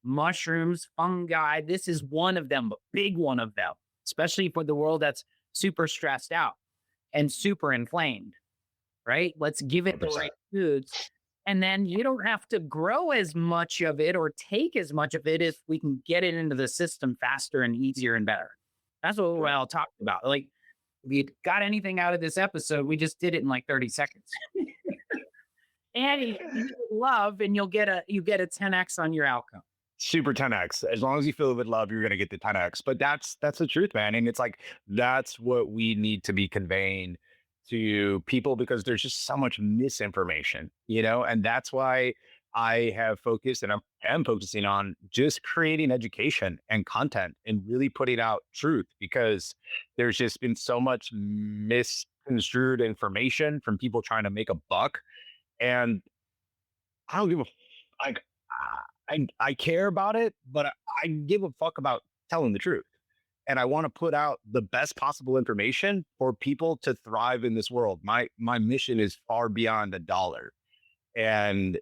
Mushrooms, fungi, this is one of them, a big one of them, especially for the world that's super stressed out and super inflamed, right? Let's give it the 100%. right foods. And then you don't have to grow as much of it or take as much of it if we can get it into the system faster and easier and better. That's what we're all talking about. Like, if you got anything out of this episode, we just did it in like 30 seconds. And you love, and you get a 10x on your outcome. Super 10x. As long as you fill it with love, you're gonna get the 10x. But that's the truth, man. And it's like that's what we need to be conveying to people because there's just so much misinformation, and that's why I have focused and am focusing on just creating education and content and really putting out truth because there's just been so much misconstrued information from people trying to make a buck. And I don't give a like I care about it, but I give a fuck about telling the truth. And I want to put out the best possible information for people to thrive in this world. My mission is far beyond a dollar. And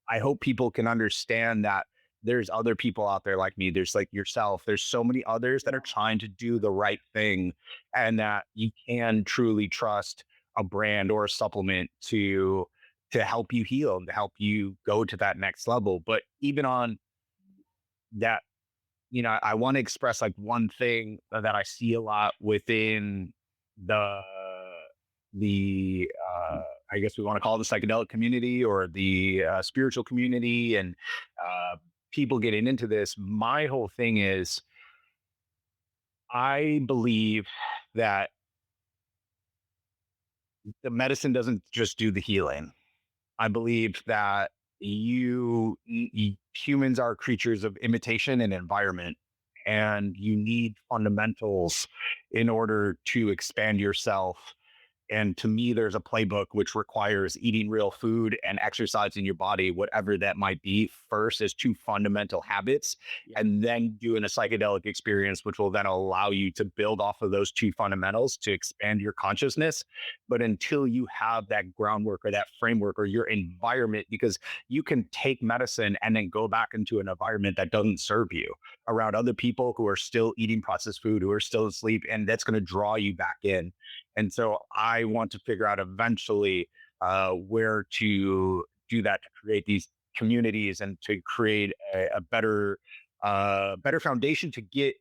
I hope people can understand that there's other people out there like me. There's like yourself. There's so many others that are trying to do the right thing and that you can truly trust a brand or a supplement to help you heal and to help you go to that next level. But even on that, I want to express like one thing that I see a lot within the I guess we want to call it the psychedelic community or the spiritual community and people getting into this. My whole thing is I believe that the medicine doesn't just do the healing. I believe that humans are creatures of imitation and environment, and you need fundamentals in order to expand yourself. And to me, there's a playbook which requires eating real food and exercising your body, whatever that might be, first as two fundamental habits, and then doing a psychedelic experience, which will then allow you to build off of those two fundamentals to expand your consciousness. But until you have that groundwork or that framework or your environment, because you can take medicine and then go back into an environment that doesn't serve you around other people who are still eating processed food, who are still asleep, and that's going to draw you back in. And so I want to figure out eventually where to do that to create these communities and to create a better foundation to get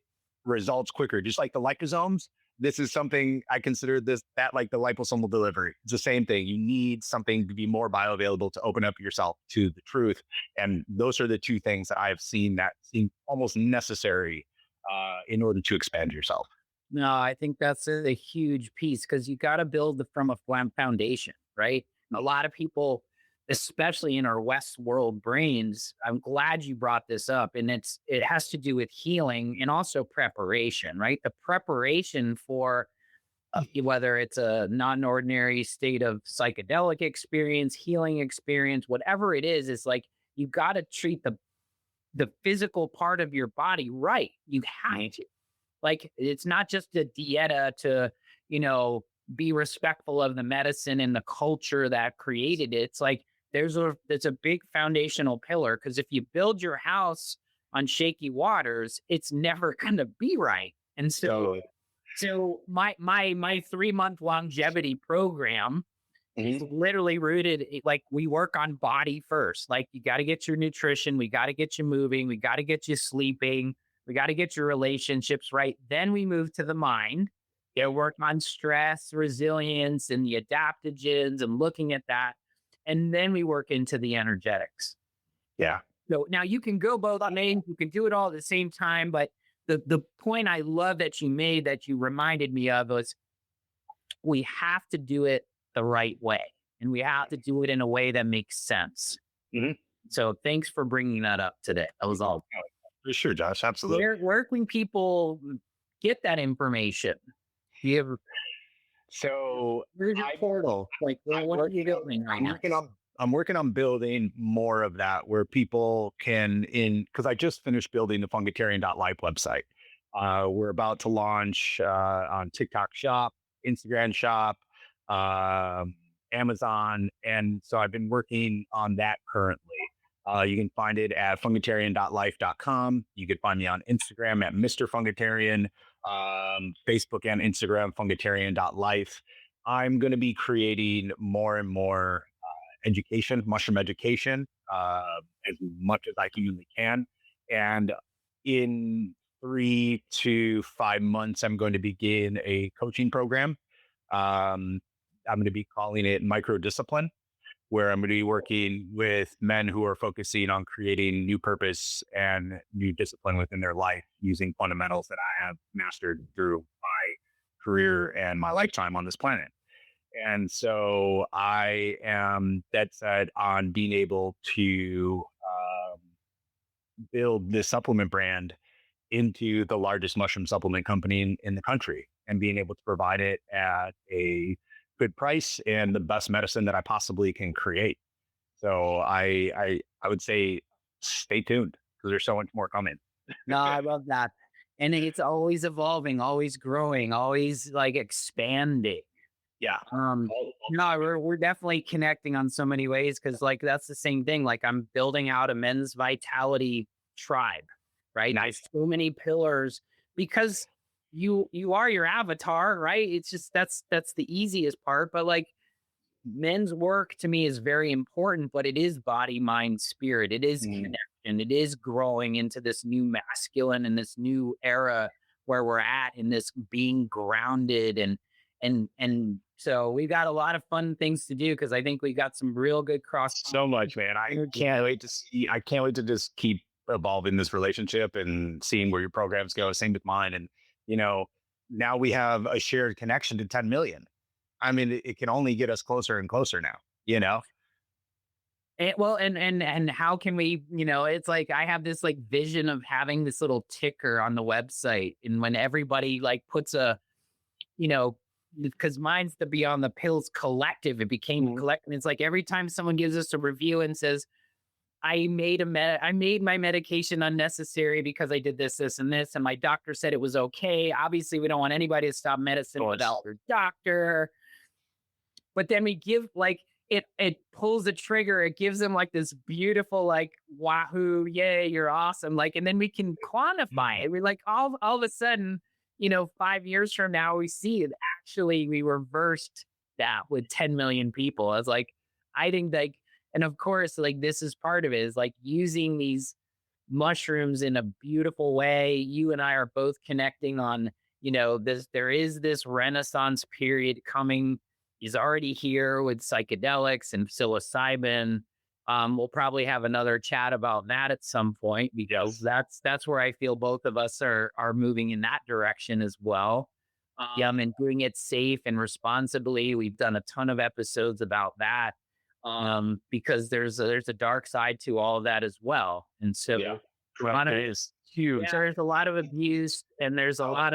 results quicker. Just like the liposomes, this is something I consider that like the liposomal delivery. It's the same thing. You need something to be more bioavailable to open up yourself to the truth. And those are the two things that I've seen that seem almost necessary in order to expand yourself. No, I think that's a huge piece because you got to build from a foundation, right? A lot of people, especially in our West world brains, I'm glad you brought this up, and it has to do with healing and also preparation, right? The preparation for whether it's a non-ordinary state of psychedelic experience, healing experience, whatever it is like you got to treat the physical part of your body right. You have to. Like, it's not just a dieta to, be respectful of the medicine and the culture that created it. It's like it's a big foundational pillar because if you build your house on shaky waters, it's never going to be right. And so, my 3-month longevity program is literally rooted like we work on body first. Like, you got to get your nutrition, we got to get you moving, we got to get you sleeping. We got to get your relationships right. Then we move to the mind. Work on stress, resilience, and the adaptogens and looking at that. And then we work into the energetics. Yeah. So now you can go both lanes. You can do it all at the same time, but the point I love that you made, that you reminded me of, was we have to do it the right way, and we have to do it in a way that makes sense. Mhm. So thanks for bringing that up today. That was all. For sure, Josh. Absolutely. Where can people get that information? Do you have, So where's your I portal? Like, what are you doing right I'm now? working on building more of that where people can because I just finished building the Fungitarian.life website. We're about to launch on TikTok Shop, Instagram Shop, um, Amazon, and so I've been working on that currently. You can find it at fungitarian.life.com. You can find me on Instagram at Mr. Fungitarian, Facebook and Instagram, fungitarian.life. I'm going to be creating more and more education, mushroom education, as much as I humanly can. And in 3 to 5 months, I'm going to begin a coaching program. I'm going to be calling it Micro Discipline, where I'm going to be working with men who are focusing on creating new purpose and new discipline within their life using fundamentals that I have mastered through my career and my lifetime on this planet. And so I am dead set on being able to build this supplement brand into the largest mushroom supplement company in the country, and being able to provide it at a good price and the best medicine that I possibly can create. So I would say stay tuned, because there's so much more coming. No, I love that. And it's always evolving, always growing, always like expanding. Yeah. No, we're definitely connecting on so many ways, because like that's the same thing. Like, I'm building out a men's vitality tribe, right? Nice. There's so many pillars, because you are your avatar, right? It's just that's the easiest part. But like, men's work to me is very important, but it is body, mind, spirit. It is Mm. connection. It is growing into this new masculine and this new era where we're at, in this being grounded, and so we've got a lot of fun things to do, because I think we got some real good cross. So much, man. I can't wait to see. I can't wait to just keep evolving this relationship and seeing where your programs go. Same with mine. And now we have a shared connection to 10 million. I mean, it can only get us closer and closer now. And, well, and how can we, it's like I have this like vision of having this little ticker on the website, and when everybody like puts a, because mine's the Beyond the Pills Collective, it became Mhm. collective. It's like every time someone gives us a review and says, I made my medication unnecessary because I did this, this, and this, and my doctor said it was okay. Obviously, we don't want anybody to stop medicine without their doctor. But then we give like it pulls the trigger. It gives them like this beautiful like wahoo, yay, you're awesome. Like, and then we can quantify it. We're like all of a sudden, 5 years from now, we see it actually we reversed that with 10 million people. I was like, I think like, and of course, like this is part of it, is like using these mushrooms in a beautiful way. You and I are both connecting on, there is this renaissance period coming, is already here with psychedelics and psilocybin. We'll probably have another chat about that at some point, because that's where I feel both of us are moving in that direction as well. And doing it safe and responsibly. We've done a ton of episodes about that, because there's a dark side to all of that as well. And so It is huge. so there's a lot of abuse, and there's a lot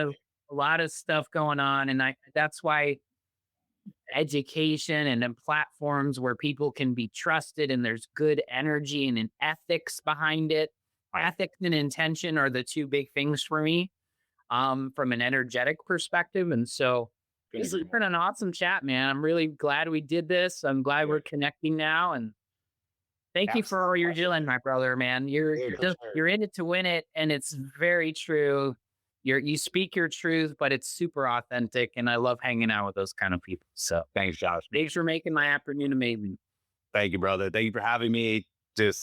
of stuff going on, and that's why education and then platforms where people can be trusted and there's good energy and an ethics behind it. Ethics and intention are the two big things for me, from an energetic perspective. And so this has been an awesome chat, man. I'm really glad we did this. I'm glad we're connecting now, and thank you for all you're doing, my brother, man. You're in it to win it, and it's very true. You speak your truth, but it's super authentic, and I love hanging out with those kind of people. So Thanks, Josh. thanks for making my afternoon amazing. Thank you, brother. Thank you for having me.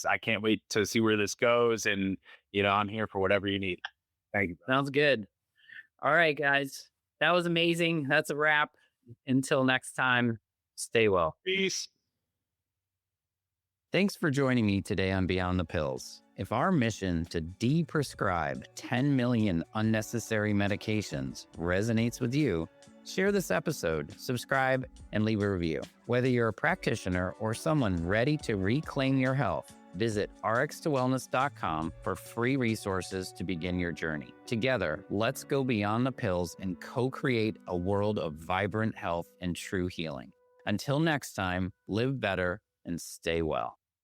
I can't wait to see where this goes, and I'm here for whatever you need. Thank you, brother. Sounds good. All right, guys. That was amazing. That's a wrap. Until next time, stay well. Peace. Thanks for joining me today on Beyond the Pills. If our mission to de-prescribe 10 million unnecessary medications resonates with you, share this episode, subscribe, and leave a review. Whether you're a practitioner or someone ready to reclaim your health, visit rx2wellness.com for free resources to begin your journey. Together, let's go beyond the pills and co-create a world of vibrant health and true healing. Until next time, live better and stay well.